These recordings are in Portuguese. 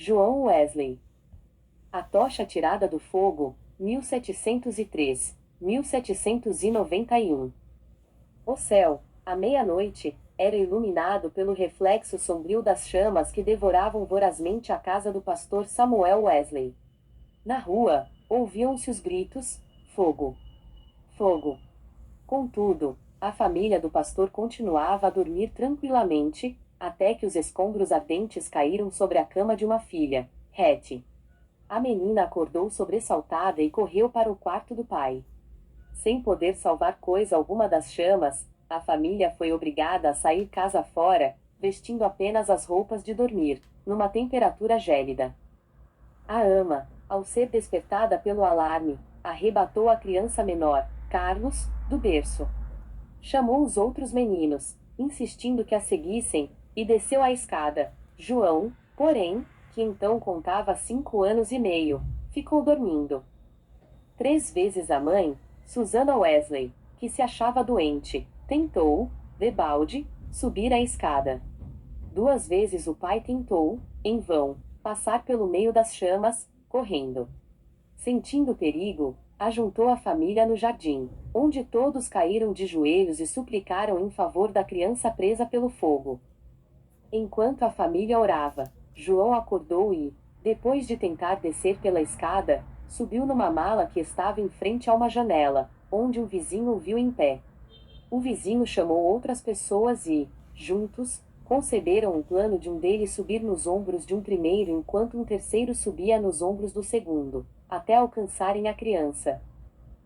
João Wesley. A tocha tirada do fogo, 1703, 1791. O céu, à meia-noite, era iluminado pelo reflexo sombrio das chamas que devoravam vorazmente a casa do pastor Samuel Wesley. Na rua, ouviam-se os gritos: fogo! Fogo! Contudo, a família do pastor continuava a dormir tranquilamente, até que os escombros ardentes caíram sobre a cama de uma filha, Hetty. A menina acordou sobressaltada e correu para o quarto do pai. Sem poder salvar coisa alguma das chamas, a família foi obrigada a sair casa fora, vestindo apenas as roupas de dormir, numa temperatura gélida. A ama, ao ser despertada pelo alarme, arrebatou a criança menor, Carlos, do berço. Chamou os outros meninos, insistindo que a seguissem, e desceu a escada. João, porém, que então contava 5 anos e meio, ficou dormindo. 3 vezes a mãe, Susana Wesley, que se achava doente, tentou, debalde, subir a escada. 2 vezes o pai tentou, em vão, passar pelo meio das chamas, correndo. Sentindo perigo, ajuntou a família no jardim, onde todos caíram de joelhos e suplicaram em favor da criança presa pelo fogo. Enquanto a família orava, João acordou e, depois de tentar descer pela escada, subiu numa mala que estava em frente a uma janela, onde um vizinho o viu em pé. O vizinho chamou outras pessoas e, juntos, conceberam um plano de um deles subir nos ombros de um primeiro enquanto um terceiro subia nos ombros do segundo, até alcançarem a criança.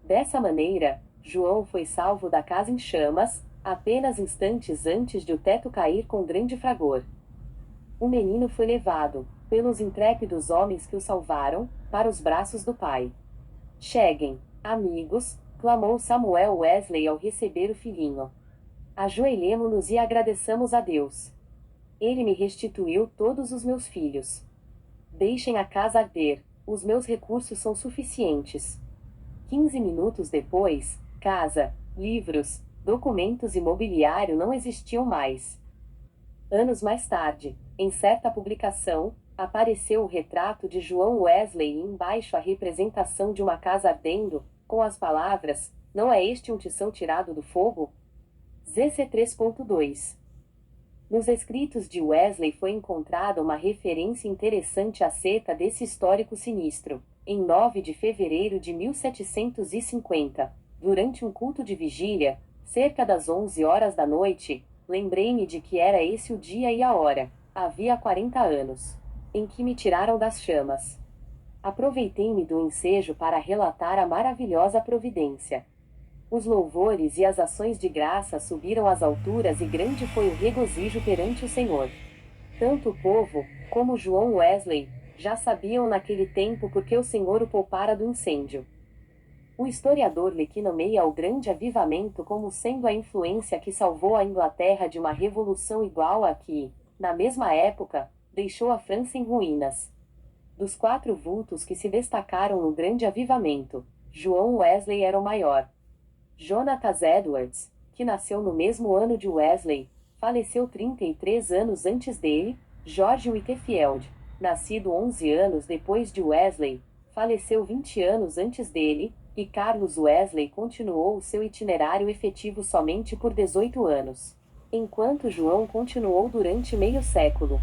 Dessa maneira, João foi salvo da casa em chamas, apenas instantes antes de o teto cair com grande fragor. O menino foi levado, pelos intrépidos homens que o salvaram, para os braços do pai. Cheguem, amigos, clamou Samuel Wesley ao receber o filhinho. Ajoelhemo-nos e agradeçamos a Deus. Ele me restituiu todos os meus filhos. Deixem a casa arder, os meus recursos são suficientes. 15 minutos depois, casa, livros, documentos e mobiliário não existiam mais. Anos mais tarde, em certa publicação, apareceu o retrato de João Wesley e embaixo a representação de uma casa ardendo, com as palavras: "Não é este um tição tirado do fogo?" ZC 3.2. Nos escritos de Wesley foi encontrada uma referência interessante acerca desse histórico sinistro. Em 9 de fevereiro de 1750, durante um culto de vigília, cerca das 11 horas da noite, lembrei-me de que era esse o dia e a hora, havia 40 anos, em que me tiraram das chamas. Aproveitei-me do ensejo para relatar a maravilhosa providência. Os louvores e as ações de graça subiram às alturas e grande foi o regozijo perante o Senhor. Tanto o povo, como João Wesley, já sabiam naquele tempo porque o Senhor o poupara do incêndio. O historiador Lecky nomeia o grande avivamento como sendo a influência que salvou a Inglaterra de uma revolução igual à que, na mesma época, deixou a França em ruínas. Dos 4 vultos que se destacaram no grande avivamento, João Wesley era o maior. Jonathan Edwards, que nasceu no mesmo ano de Wesley, faleceu 33 anos antes dele. George Whitefield, nascido 11 anos depois de Wesley, faleceu 20 anos antes dele, e Carlos Wesley continuou o seu itinerário efetivo somente por 18 anos, enquanto João continuou durante meio século.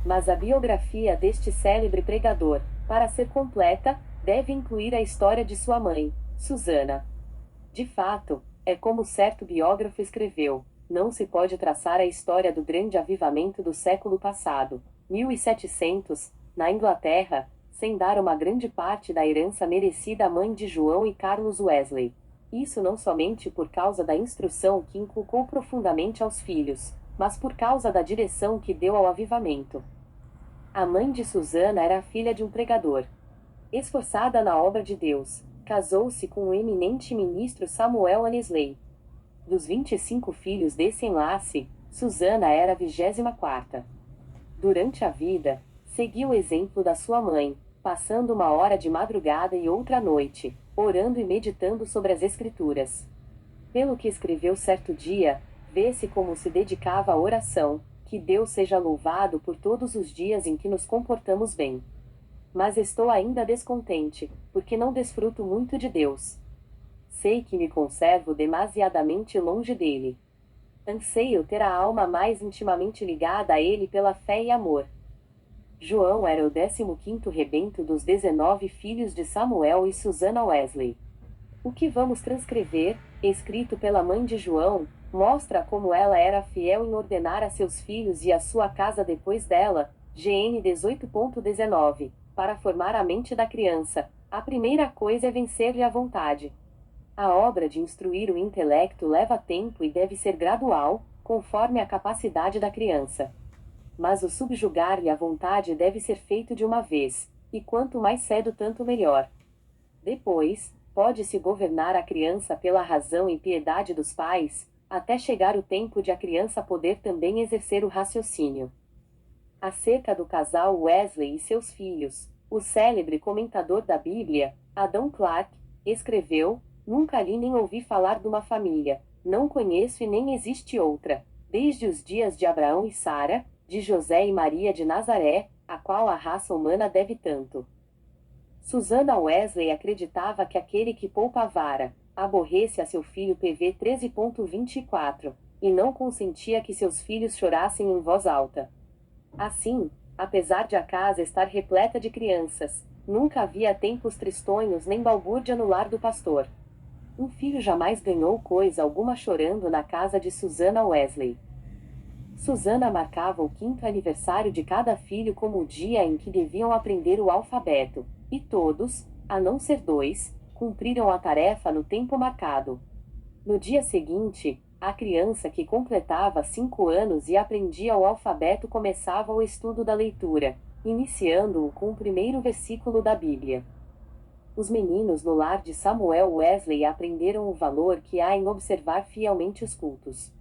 Mas a biografia deste célebre pregador, para ser completa, deve incluir a história de sua mãe, Susana. De fato, é como certo biógrafo escreveu: não se pode traçar a história do grande avivamento do século passado, 1700, na Inglaterra, sem dar uma grande parte da herança merecida à mãe de João e Carlos Wesley. Isso não somente por causa da instrução que inculcou profundamente aos filhos, mas por causa da direção que deu ao avivamento. A mãe de Susana era a filha de um pregador. Esforçada na obra de Deus, casou-se com o eminente ministro Samuel Annesley. Dos 25 filhos desse enlace, Susana era a 24ª. Durante a vida, seguiu o exemplo da sua mãe, passando uma hora de madrugada e outra à noite, orando e meditando sobre as Escrituras. Pelo que escreveu certo dia, vê-se como se dedicava à oração, Que Deus seja louvado por todos os dias em que nos comportamos bem. Mas estou ainda descontente, porque não desfruto muito de Deus. Sei que me conservo demasiadamente longe dele. Anseio ter a alma mais intimamente ligada a ele pela fé e amor. João era o 15º rebento dos 19 filhos de Samuel e Susana Wesley. O que vamos transcrever, escrito pela mãe de João, mostra como ela era fiel em ordenar a seus filhos e a sua casa depois dela, GN 18.19, para formar a mente da criança. A primeira coisa é vencer-lhe a vontade. A obra de instruir o intelecto leva tempo e deve ser gradual, conforme a capacidade da criança. Mas o subjugar-lhe a vontade deve ser feito de uma vez, e quanto mais cedo tanto melhor. Depois, pode-se governar a criança pela razão e piedade dos pais, até chegar o tempo de a criança poder também exercer o raciocínio. Acerca do casal Wesley e seus filhos, o célebre comentador da Bíblia, Adam Clarke, escreveu: "Nunca li nem ouvi falar de uma família, não conheço e nem existe outra, desde os dias de Abraão e Sara, de José e Maria de Nazaré, a qual a raça humana deve tanto." Susana Wesley acreditava que aquele que poupa a vara, aborrece a seu filho PV 13.24, e não consentia que seus filhos chorassem em voz alta. Assim, apesar de a casa estar repleta de crianças, nunca havia tempos tristonhos nem balbúrdia no lar do pastor. Um filho jamais ganhou coisa alguma chorando na casa de Susana Wesley. Susana marcava o 5º aniversário de cada filho como o dia em que deviam aprender o alfabeto, e todos, a não ser 2, cumpriram a tarefa no tempo marcado. No dia seguinte, a criança que completava 5 anos e aprendia o alfabeto começava o estudo da leitura, iniciando-o com o primeiro versículo da Bíblia. Os meninos no lar de Samuel Wesley aprenderam o valor que há em observar fielmente os cultos.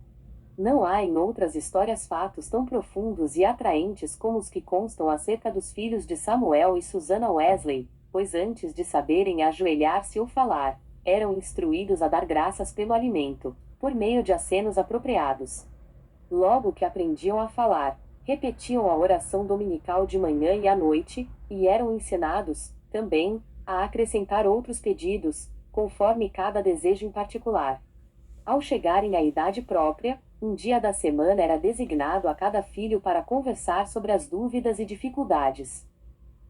Não há em outras histórias fatos tão profundos e atraentes como os que constam acerca dos filhos de Samuel e Susana Wesley, pois antes de saberem ajoelhar-se ou falar, eram instruídos a dar graças pelo alimento, por meio de acenos apropriados. Logo que aprendiam a falar, repetiam a oração dominical de manhã e à noite, e eram ensinados, também, a acrescentar outros pedidos, conforme cada desejo em particular. Ao chegarem à idade própria, um dia da semana era designado a cada filho para conversar sobre as dúvidas e dificuldades.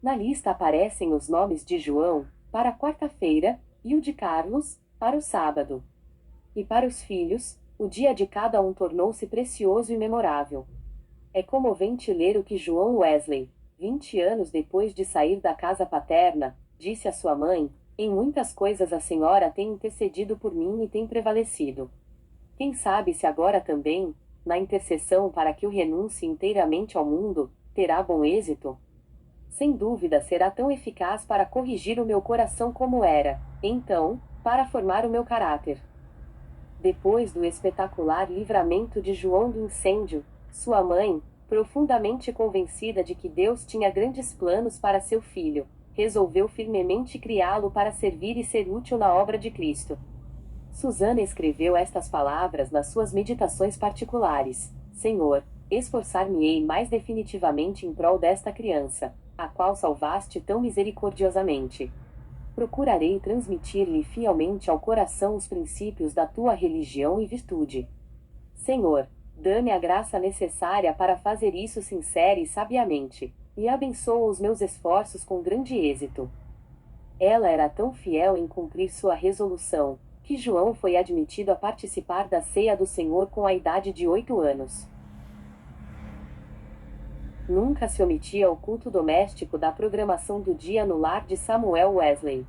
Na lista aparecem os nomes de João, para a quarta-feira, e o de Carlos, para o sábado. E para os filhos, o dia de cada um tornou-se precioso e memorável. É comovente ler o que João Wesley, 20 anos depois de sair da casa paterna, disse à sua mãe: "Em muitas coisas a senhora tem intercedido por mim e tem prevalecido. Quem sabe se agora também, na intercessão para que eu renuncie inteiramente ao mundo, terá bom êxito? Sem dúvida será tão eficaz para corrigir o meu coração como era, então, para formar o meu caráter." Depois do espetacular livramento de João do incêndio, sua mãe, profundamente convencida de que Deus tinha grandes planos para seu filho, resolveu firmemente criá-lo para servir e ser útil na obra de Cristo. Susana escreveu estas palavras nas suas meditações particulares: "Senhor, esforçar-me-ei mais definitivamente em prol desta criança, a qual salvaste tão misericordiosamente. Procurarei transmitir-lhe fielmente ao coração os princípios da tua religião e virtude. Senhor, dê-me a graça necessária para fazer isso sincera e sabiamente, e abençoa os meus esforços com grande êxito." Ela era tão fiel em cumprir sua resolução, que João foi admitido a participar da ceia do Senhor com a idade de 8 anos. Nunca se omitia o culto doméstico da programação do dia no lar de Samuel Wesley.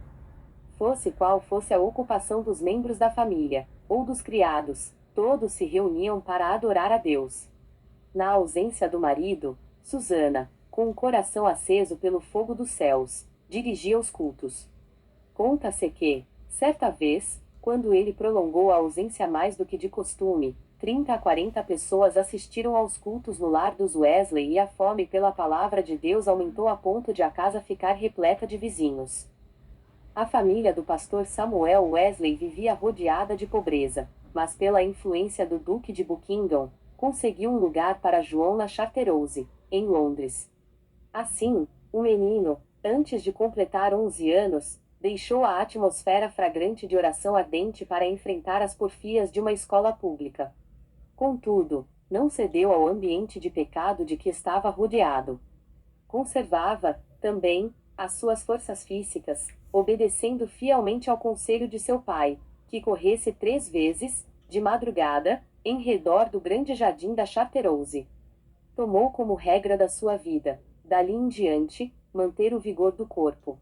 Fosse qual fosse a ocupação dos membros da família, ou dos criados, todos se reuniam para adorar a Deus. Na ausência do marido, Susana, com o coração aceso pelo fogo dos céus, dirigia os cultos. Conta-se que, certa vez, quando ele prolongou a ausência mais do que de costume, 30 a 40 pessoas assistiram aos cultos no lar dos Wesley e a fome pela palavra de Deus aumentou a ponto de a casa ficar repleta de vizinhos. A família do pastor Samuel Wesley vivia rodeada de pobreza, mas pela influência do Duque de Buckingham, conseguiu um lugar para João na Charterhouse, em Londres. Assim, o menino, antes de completar 11 anos, deixou a atmosfera fragrante de oração ardente para enfrentar as porfias de uma escola pública. Contudo, não cedeu ao ambiente de pecado de que estava rodeado. Conservava, também, as suas forças físicas, obedecendo fielmente ao conselho de seu pai, que corresse 3 vezes, de madrugada, em redor do grande jardim da Charterhouse. Tomou como regra da sua vida, dali em diante, manter o vigor do corpo.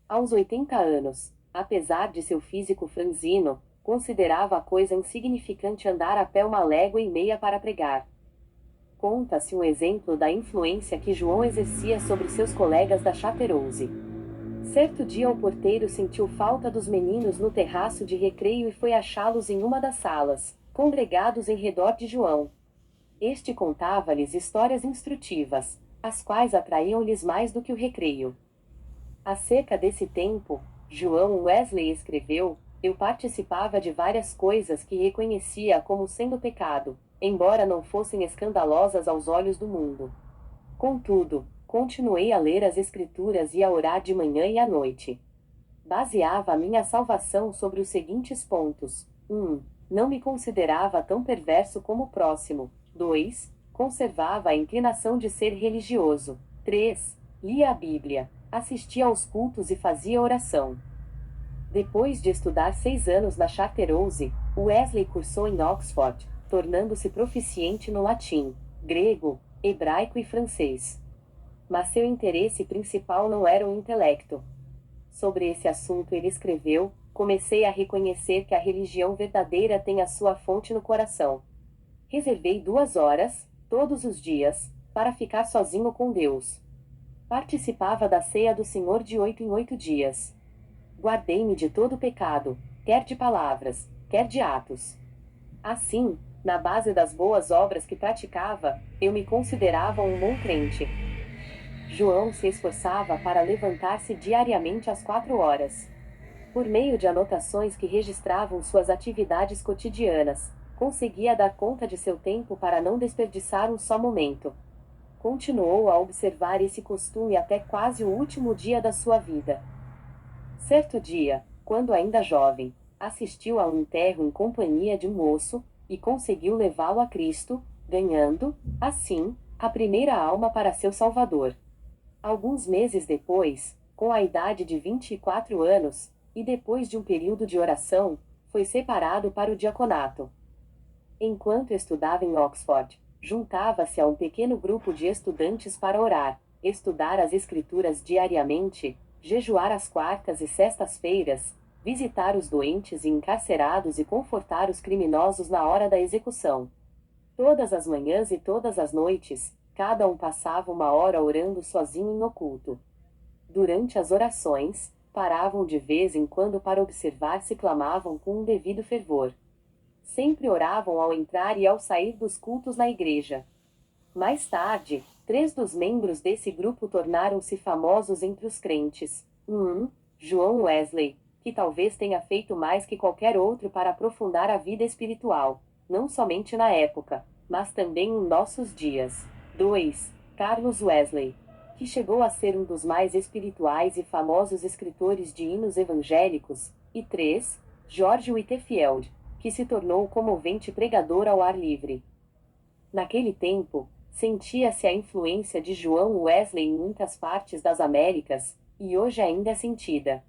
Aos 80 anos, apesar de seu físico franzino, considerava a coisa insignificante andar a pé 1,5 léguas para pregar. Conta-se um exemplo da influência que João exercia sobre seus colegas da Charterhouse. Certo dia o porteiro sentiu falta dos meninos no terraço de recreio e foi achá-los em uma das salas, congregados em redor de João. Este contava-lhes histórias instrutivas, as quais atraíam-lhes mais do que o recreio. Acerca desse tempo, João Wesley escreveu: eu participava de várias coisas que reconhecia como sendo pecado, embora não fossem escandalosas aos olhos do mundo. Contudo, continuei a ler as Escrituras e a orar de manhã e à noite. Baseava a minha salvação sobre os seguintes pontos: 1. Não me considerava tão perverso como o próximo. 2. Conservava a inclinação de ser religioso. 3. Lia a Bíblia, assistia aos cultos e fazia oração. Depois de estudar 6 anos na Charterhouse, Wesley cursou em Oxford, tornando-se proficiente no latim, grego, hebraico e francês. Mas seu interesse principal não era o intelecto. Sobre esse assunto ele escreveu: comecei a reconhecer que a religião verdadeira tem a sua fonte no coração. Reservei 2 horas, todos os dias, para ficar sozinho com Deus. Participava da ceia do Senhor de 8 em 8 dias. Guardei-me de todo pecado, quer de palavras, quer de atos. Assim, na base das boas obras que praticava, eu me considerava um bom crente. João se esforçava para levantar-se diariamente às 4 horas. Por meio de anotações que registravam suas atividades cotidianas, conseguia dar conta de seu tempo para não desperdiçar um só momento. Continuou a observar esse costume até quase o último dia da sua vida. Certo dia, quando ainda jovem, assistiu a um enterro em companhia de um moço, e conseguiu levá-lo a Cristo, ganhando, assim, a primeira alma para seu Salvador. Alguns meses depois, com a idade de 24 anos, e depois de um período de oração, foi separado para o diaconato. Enquanto estudava em Oxford, juntava-se a um pequeno grupo de estudantes para orar, estudar as Escrituras diariamente, jejuar às quartas e sextas-feiras, visitar os doentes e encarcerados e confortar os criminosos na hora da execução. Todas as manhãs e todas as noites, cada um passava 1 hora orando sozinho em oculto. Durante as orações, paravam de vez em quando para observar se clamavam com um devido fervor. Sempre oravam ao entrar e ao sair dos cultos na igreja. Mais tarde, 3 dos membros desse grupo tornaram-se famosos entre os crentes. 1. João Wesley, que talvez tenha feito mais que qualquer outro para aprofundar a vida espiritual, não somente na época, mas também em nossos dias. 2. Carlos Wesley, que chegou a ser um dos mais espirituais e famosos escritores de hinos evangélicos. E 3. George Whitefield, que se tornou comovente pregador ao ar livre. Naquele tempo, sentia-se a influência de João Wesley em muitas partes das Américas, e hoje ainda é sentida.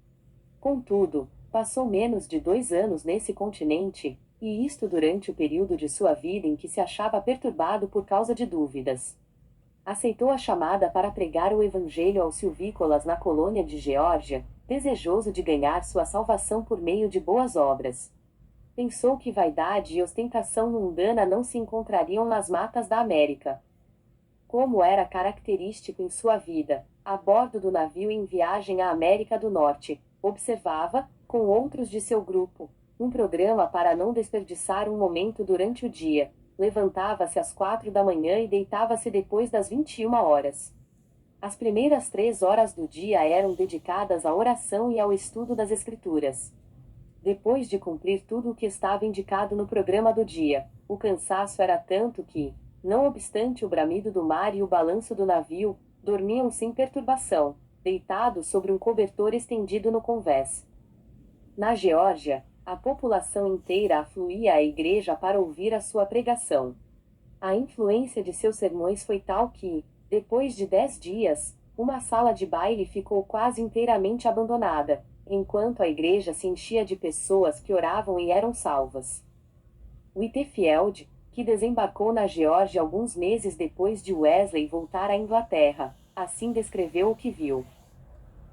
Contudo, passou menos de 2 anos nesse continente, e isto durante o período de sua vida em que se achava perturbado por causa de dúvidas. Aceitou a chamada para pregar o evangelho aos silvícolas na colônia de Geórgia, desejoso de ganhar sua salvação por meio de boas obras. Pensou que vaidade e ostentação mundana não se encontrariam nas matas da América. Como era característico em sua vida, a bordo do navio em viagem à América do Norte, observava, com outros de seu grupo, um programa para não desperdiçar um momento durante o dia. Levantava-se às 4 da manhã e deitava-se depois das 21 horas. As primeiras 3 horas do dia eram dedicadas à oração e ao estudo das Escrituras. Depois de cumprir tudo o que estava indicado no programa do dia, O cansaço era tanto que, não obstante o bramido do mar e o balanço do navio, dormiam sem perturbação, deitados sobre um cobertor estendido no convés. Na Geórgia, a população inteira afluía à igreja para ouvir a sua pregação. A influência de seus sermões foi tal que, depois de 10 dias, uma sala de baile ficou quase inteiramente abandonada, enquanto a igreja se enchia de pessoas que oravam e eram salvas. Whitefield, que desembarcou na Geórgia alguns meses depois de Wesley voltar à Inglaterra, assim descreveu o que viu.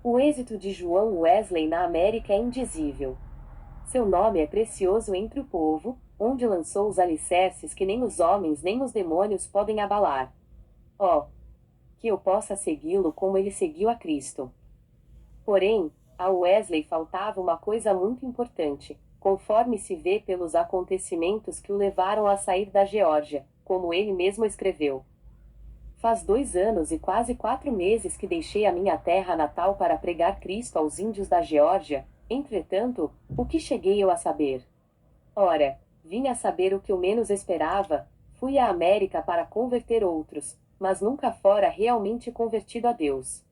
O êxito de João Wesley na América é indizível. Seu nome é precioso entre o povo, onde lançou os alicerces que nem os homens nem os demônios podem abalar. Oh, que eu possa segui-lo como ele seguiu a Cristo. Porém, a Wesley faltava uma coisa muito importante, conforme se vê pelos acontecimentos que o levaram a sair da Geórgia, como ele mesmo escreveu. Faz 2 anos e quase 4 meses que deixei a minha terra natal para pregar Cristo aos índios da Geórgia. Entretanto, o que cheguei eu a saber? Ora, vim a saber o que eu menos esperava, fui à América para converter outros, mas nunca fora realmente convertido a Deus.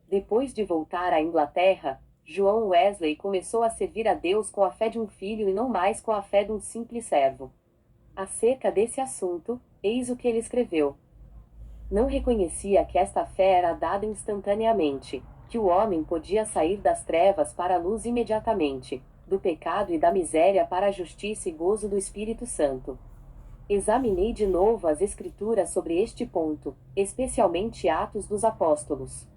Depois de voltar à Inglaterra, João Wesley começou a servir a Deus com a fé de um filho e não mais com a fé de um simples servo. Acerca desse assunto, eis o que ele escreveu. Não reconhecia que esta fé era dada instantaneamente, que o homem podia sair das trevas para a luz imediatamente, do pecado e da miséria para a justiça e gozo do Espírito Santo. Examinei de novo as Escrituras sobre este ponto, especialmente Atos dos Apóstolos.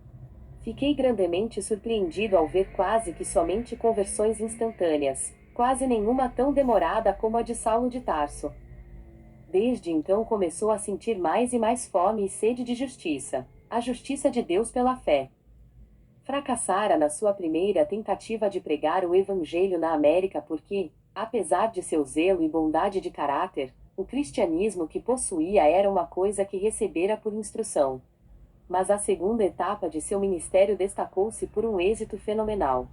Fiquei grandemente surpreendido ao ver quase que somente conversões instantâneas, quase nenhuma tão demorada como a de Saulo de Tarso. Desde então começou a sentir mais e mais fome e sede de justiça, a justiça de Deus pela fé. Fracassara na sua primeira tentativa de pregar o Evangelho na América porque, apesar de seu zelo e bondade de caráter, o cristianismo que possuía era uma coisa que recebera por instrução. Mas a segunda etapa de seu ministério destacou-se por um êxito fenomenal.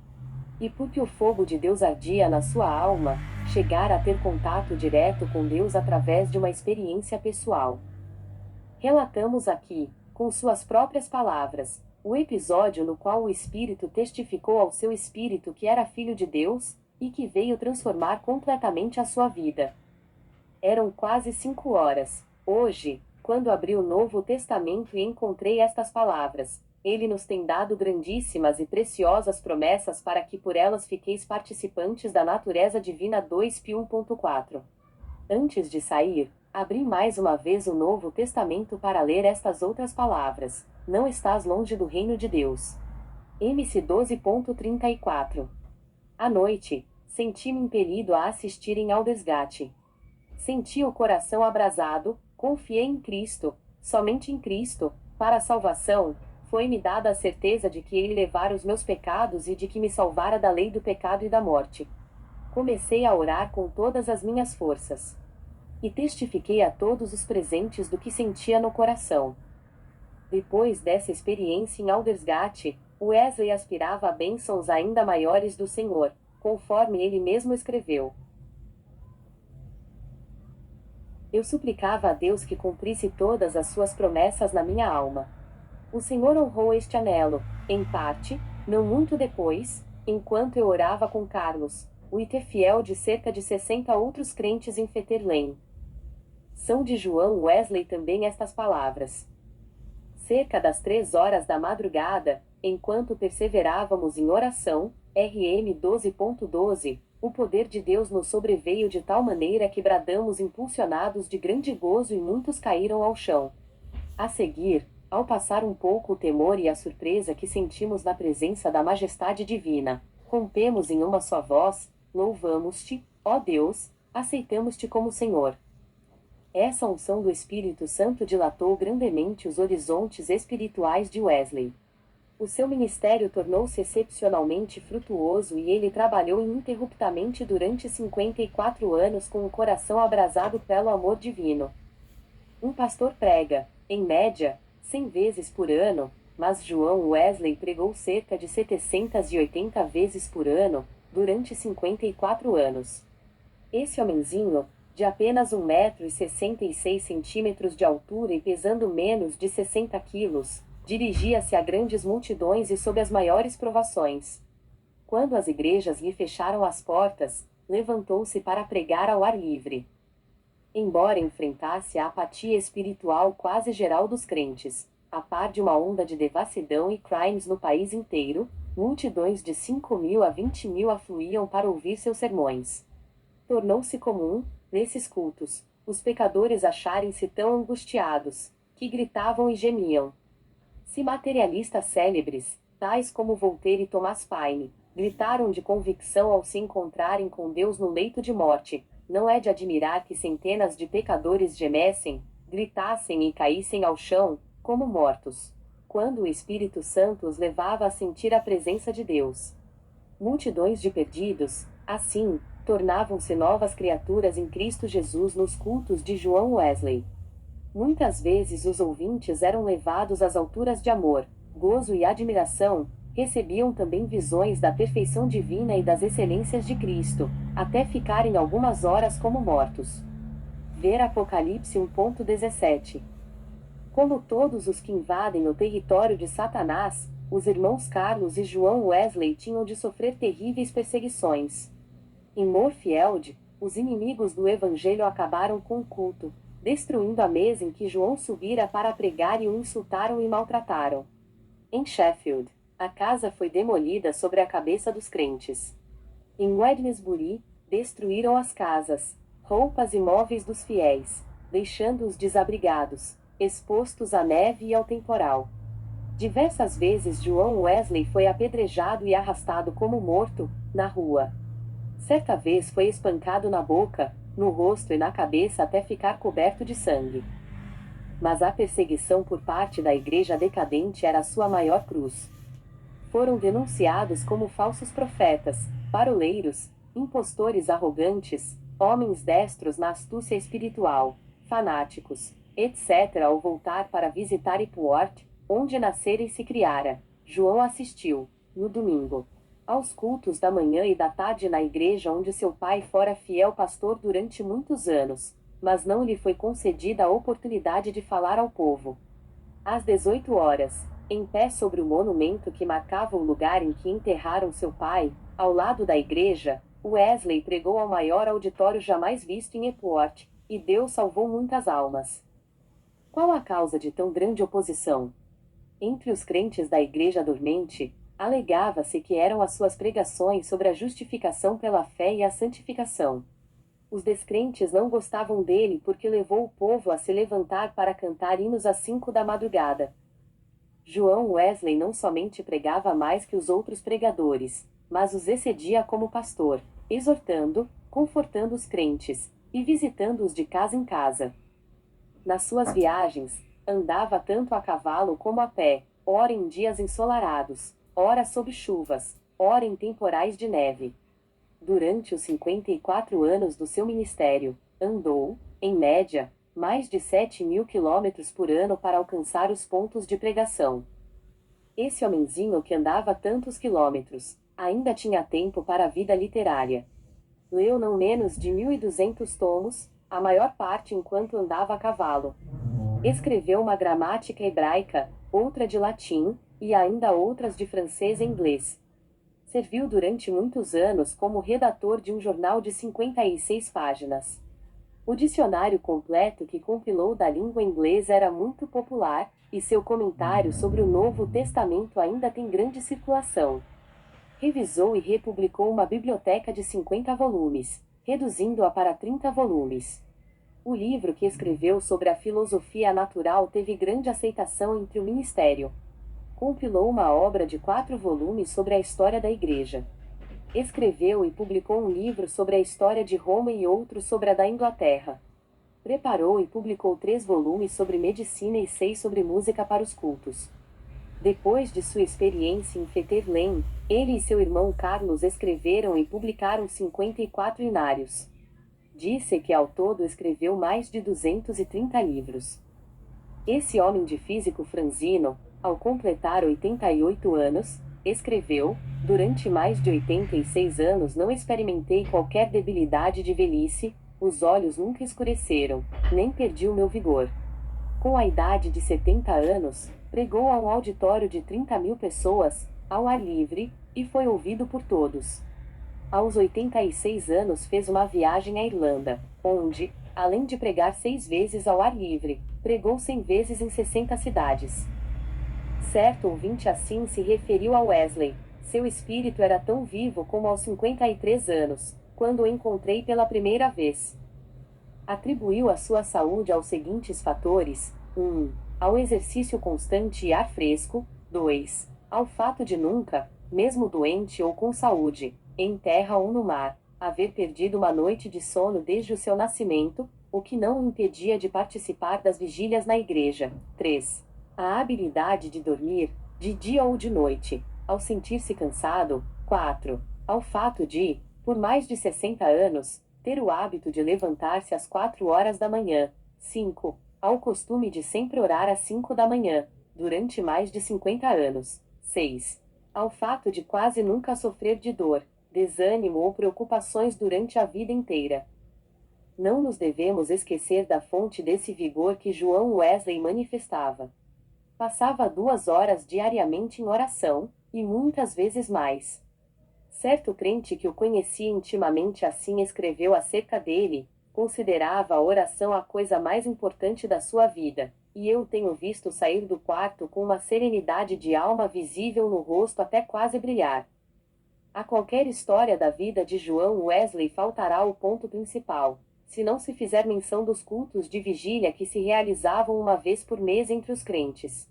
E porque o fogo de Deus ardia na sua alma, chegara a ter contato direto com Deus através de uma experiência pessoal. Relatamos aqui, com suas próprias palavras, o episódio no qual o Espírito testificou ao seu espírito que era filho de Deus, e que veio transformar completamente a sua vida. Eram quase 5 horas, hoje, quando abri o Novo Testamento e encontrei estas palavras. Ele nos tem dado grandíssimas e preciosas promessas para que por elas fiqueis participantes da natureza divina. 2 Pi 1.4. Antes de sair, abri mais uma vez o Novo Testamento para ler estas outras palavras. Não estás longe do reino de Deus. MC 12.34. À noite, senti-me impelido a assistir em Aldersgate. Senti o coração abrasado, confiei em Cristo, somente em Cristo, para a salvação. Foi-me dada a certeza de que ele levara os meus pecados e de que me salvara da lei do pecado e da morte. Comecei a orar com todas as minhas forças. E testifiquei a todos os presentes do que sentia no coração. Depois dessa experiência em Aldersgate, Wesley aspirava a bênçãos ainda maiores do Senhor, conforme ele mesmo escreveu. Eu suplicava a Deus que cumprisse todas as suas promessas na minha alma. O Senhor honrou este anelo, em parte, não muito depois, enquanto eu orava com Carlos, Whitefield e cerca de 60 outros crentes em Fetter Lane. São de João Wesley também estas palavras. Cerca das 3 horas da madrugada, enquanto perseverávamos em oração, RM 12.12, o poder de Deus nos sobreveio de tal maneira que bradamos impulsionados de grande gozo e muitos caíram ao chão. A seguir, ao passar um pouco o temor e a surpresa que sentimos na presença da majestade divina, rompemos em uma só voz: louvamos-te, ó Deus, aceitamos-te como Senhor. Essa unção do Espírito Santo dilatou grandemente os horizontes espirituais de Wesley. O seu ministério tornou-se excepcionalmente frutuoso e ele trabalhou ininterruptamente durante 54 anos com o coração abrasado pelo amor divino. Um pastor prega, em média, 100 vezes por ano, mas João Wesley pregou cerca de 780 vezes por ano, durante 54 anos. Esse homenzinho, De apenas 1,66 m de altura e pesando menos de 60 quilos, dirigia-se a grandes multidões e sob as maiores provações. Quando as igrejas lhe fecharam as portas, levantou-se para pregar ao ar livre. Embora enfrentasse a apatia espiritual quase geral dos crentes, a par de uma onda de devassidão e crimes no país inteiro, multidões de 5.000 a 20.000 afluíam para ouvir seus sermões. Tornou-se comum, nesses cultos, os pecadores acharem-se tão angustiados, que gritavam e gemiam. Se materialistas célebres, tais como Voltaire e Thomas Paine, gritaram de convicção ao se encontrarem com Deus no leito de morte, não é de admirar que centenas de pecadores gemessem, gritassem e caíssem ao chão, como mortos, quando o Espírito Santo os levava a sentir a presença de Deus. Multidões de perdidos, assim, tornavam-se novas criaturas em Cristo Jesus nos cultos de João Wesley. Muitas vezes os ouvintes eram levados às alturas de amor, gozo e admiração, recebiam também visões da perfeição divina e das excelências de Cristo, até ficarem algumas horas como mortos. Ver Apocalipse 1:17. Como todos os que invadem o território de Satanás, os irmãos Carlos e João Wesley tinham de sofrer terríveis perseguições. Em Moorfield, os inimigos do Evangelho acabaram com o culto, destruindo a mesa em que João subira para pregar e o insultaram e maltrataram. Em Sheffield, a casa foi demolida sobre a cabeça dos crentes. Em Wednesbury, destruíram as casas, roupas e móveis dos fiéis, deixando-os desabrigados, expostos à neve e ao temporal. Diversas vezes João Wesley foi apedrejado e arrastado como morto, na rua. Certa vez foi espancado na boca, no rosto e na cabeça até ficar coberto de sangue. Mas a perseguição por parte da igreja decadente era a sua maior cruz. Foram denunciados como falsos profetas, paroleiros, impostores arrogantes, homens destros na astúcia espiritual, fanáticos, etc. Ao voltar para visitar Ipswich, onde nascera e se criara, João assistiu, no domingo, aos cultos da manhã e da tarde na igreja onde seu pai fora fiel pastor durante muitos anos, mas não lhe foi concedida a oportunidade de falar ao povo. Às 18 horas, em pé sobre o monumento que marcava o lugar em que enterraram seu pai, ao lado da igreja, Wesley pregou ao maior auditório jamais visto em Ipswich, e Deus salvou muitas almas. Qual a causa de tão grande oposição? Entre os crentes da igreja dormente, alegava-se que eram as suas pregações sobre a justificação pela fé e a santificação. Os descrentes não gostavam dele porque levou o povo a se levantar para cantar hinos às 5 da madrugada. João Wesley não somente pregava mais que os outros pregadores, mas os excedia como pastor, exortando, confortando os crentes, e visitando-os de casa em casa. Nas suas viagens, andava tanto a cavalo como a pé, ora em dias ensolarados, ora sob chuvas, ora em temporais de neve. Durante os 54 anos do seu ministério, andou, em média, mais de 7.000 quilômetros por ano para alcançar os pontos de pregação. Esse homenzinho que andava tantos quilômetros, ainda tinha tempo para a vida literária. Leu não menos de 1.200 tomos, a maior parte enquanto andava a cavalo. Escreveu uma gramática hebraica, outra de latim, e ainda outras de francês e inglês. Serviu durante muitos anos como redator de um jornal de 56 páginas. O dicionário completo que compilou da língua inglesa era muito popular, e seu comentário sobre o Novo Testamento ainda tem grande circulação. Revisou e republicou uma biblioteca de 50 volumes, reduzindo-a para 30 volumes. O livro que escreveu sobre a filosofia natural teve grande aceitação entre o ministério. Compilou uma obra de 4 volumes sobre a história da Igreja. Escreveu e publicou um livro sobre a história de Roma e outro sobre a da Inglaterra. Preparou e publicou 3 volumes sobre medicina e 6 sobre música para os cultos. Depois de sua experiência em Fetter Lane, ele e seu irmão Carlos escreveram e publicaram 54 inários. Disse que ao todo escreveu mais de 230 livros. Esse homem de físico franzino, ao completar 88 anos, escreveu: durante mais de 86 anos não experimentei qualquer debilidade de velhice, os olhos nunca escureceram, nem perdi o meu vigor. Com a idade de 70 anos, pregou a um auditório de 30.000 pessoas, ao ar livre, e foi ouvido por todos. Aos 86 anos fez uma viagem à Irlanda, onde, além de pregar 6 vezes ao ar livre, pregou 100 vezes em 60 cidades. Certo ouvinte assim se referiu a Wesley: seu espírito era tão vivo como aos 53 anos, quando o encontrei pela primeira vez. Atribuiu a sua saúde aos seguintes fatores: 1. Ao exercício constante e ar fresco. 2. Ao fato de nunca, mesmo doente ou com saúde, em terra ou no mar, haver perdido uma noite de sono desde o seu nascimento, o que não o impedia de participar das vigílias na igreja. 3. A habilidade de dormir, de dia ou de noite, ao sentir-se cansado. 4. Ao fato de, por mais de 60 anos, ter o hábito de levantar-se às 4 horas da manhã. 5. Ao costume de sempre orar às 5 da manhã, durante mais de 50 anos. 6. Ao fato de quase nunca sofrer de dor, desânimo ou preocupações durante a vida inteira. Não nos devemos esquecer da fonte desse vigor que João Wesley manifestava. Passava 2 horas diariamente em oração, e muitas vezes mais. Certo crente que o conhecia intimamente assim escreveu acerca dele: considerava a oração a coisa mais importante da sua vida, e eu tenho visto sair do quarto com uma serenidade de alma visível no rosto até quase brilhar. A qualquer história da vida de João Wesley faltará o ponto principal, se não se fizer menção dos cultos de vigília que se realizavam uma vez por mês entre os crentes.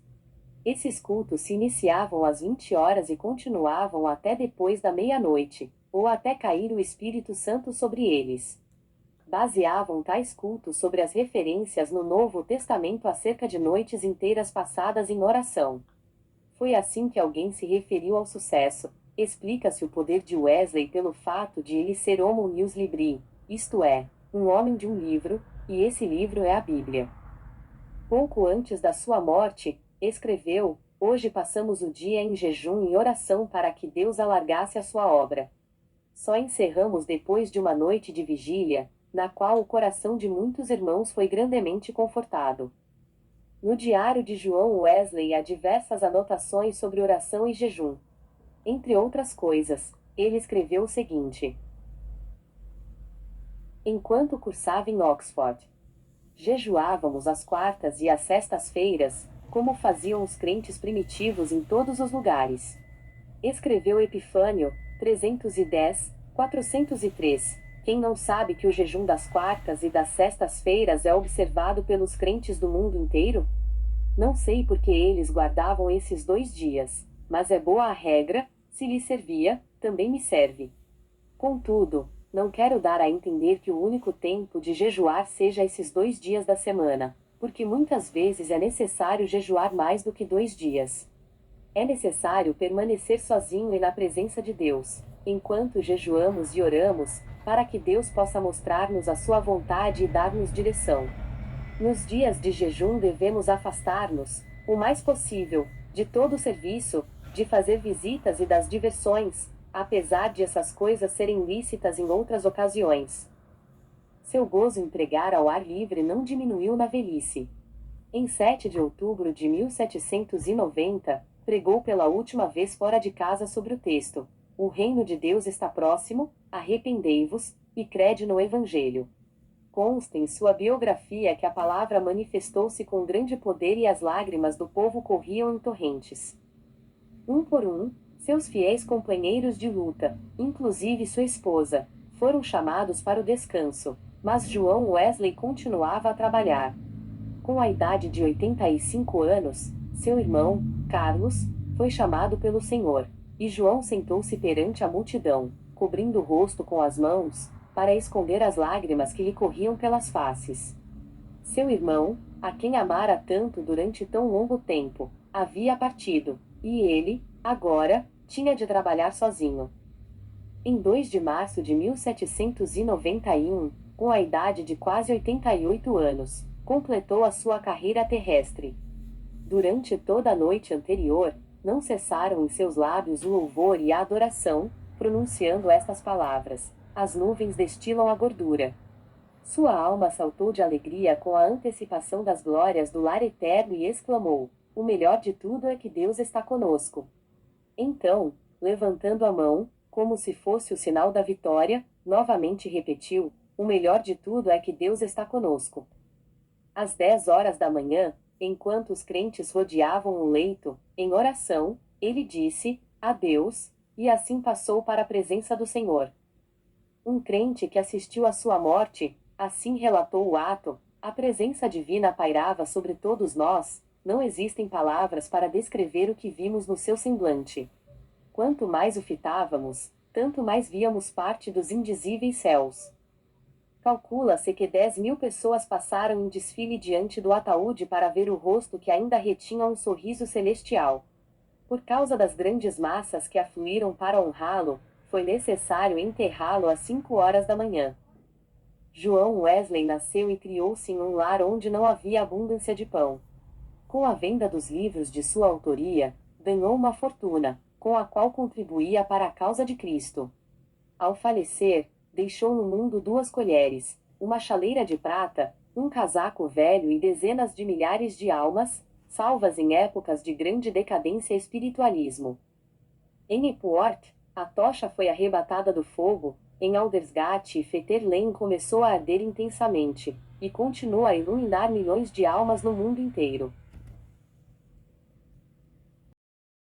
Esses cultos se iniciavam às 20 horas e continuavam até depois da meia-noite, ou até cair o Espírito Santo sobre eles. Baseavam tais cultos sobre as referências no Novo Testamento acerca de noites inteiras passadas em oração. Foi assim que alguém se referiu ao sucesso. Explica-se o poder de Wesley pelo fato de ele ser homo neus libri, isto é, um homem de um livro, e esse livro é a Bíblia. Pouco antes da sua morte, escreveu: hoje passamos o dia em jejum e oração para que Deus alargasse a sua obra. Só encerramos depois de uma noite de vigília, na qual o coração de muitos irmãos foi grandemente confortado. No diário de João Wesley há diversas anotações sobre oração e jejum. Entre outras coisas, ele escreveu o seguinte: enquanto cursava em Oxford, jejuávamos às quartas e às sextas-feiras, como faziam os crentes primitivos em todos os lugares. Escreveu Epifânio, 310, 403. Quem não sabe que o jejum das quartas e das sextas-feiras é observado pelos crentes do mundo inteiro? Não sei por que eles guardavam esses 2 dias, mas é boa a regra, se lhe servia, também me serve. Contudo, não quero dar a entender que o único tempo de jejuar seja esses 2 dias da semana, porque muitas vezes é necessário jejuar mais do que 2 dias. É necessário permanecer sozinho e na presença de Deus, enquanto jejuamos e oramos, para que Deus possa mostrar-nos a sua vontade e dar-nos direção. Nos dias de jejum devemos afastar-nos, o mais possível, de todo o serviço, de fazer visitas e das diversões, apesar de essas coisas serem lícitas em outras ocasiões. Seu gozo em pregar ao ar livre não diminuiu na velhice. Em 7 de outubro de 1790, pregou pela última vez fora de casa sobre o texto: o reino de Deus está próximo, arrependei-vos, e crede no Evangelho. Consta em sua biografia que a palavra manifestou-se com grande poder e as lágrimas do povo corriam em torrentes. Um por um, seus fiéis companheiros de luta, inclusive sua esposa, foram chamados para o descanso, mas João Wesley continuava a trabalhar. Com a idade de 85 anos, seu irmão, Carlos, foi chamado pelo Senhor, e João sentou-se perante a multidão, cobrindo o rosto com as mãos, para esconder as lágrimas que lhe corriam pelas faces. Seu irmão, a quem amara tanto durante tão longo tempo, havia partido, e ele, agora, tinha de trabalhar sozinho. Em 2 de março de 1791, com a idade de quase 88 anos, completou a sua carreira terrestre. Durante toda a noite anterior, não cessaram em seus lábios o louvor e a adoração, pronunciando estas palavras: as nuvens destilam a gordura. Sua alma saltou de alegria com a antecipação das glórias do lar eterno e exclamou: o melhor de tudo é que Deus está conosco. Então, levantando a mão, como se fosse o sinal da vitória, novamente repetiu: o melhor de tudo é que Deus está conosco. Às 10 horas da manhã, enquanto os crentes rodeavam o leito, em oração, ele disse: adeus, e assim passou para a presença do Senhor. Um crente que assistiu à sua morte, assim relatou o ato, a presença divina pairava sobre todos nós, não existem palavras para descrever o que vimos no seu semblante. Quanto mais o fitávamos, tanto mais víamos parte dos indizíveis céus. Calcula-se que 10.000 pessoas passaram em desfile diante do ataúde para ver o rosto que ainda retinha um sorriso celestial. Por causa das grandes massas que afluíram para honrá-lo, foi necessário enterrá-lo às 5 horas da manhã. João Wesley nasceu e criou-se em um lar onde não havia abundância de pão. Com a venda dos livros de sua autoria, ganhou uma fortuna, com a qual contribuía para a causa de Cristo. Ao falecer, deixou no mundo 2 colheres, uma chaleira de prata, um casaco velho e dezenas de milhares de almas, salvas em épocas de grande decadência e espiritualismo. Em Epworth, a tocha foi arrebatada do fogo, em Aldersgate e Fetter Lane começou a arder intensamente, e continua a iluminar milhões de almas no mundo inteiro.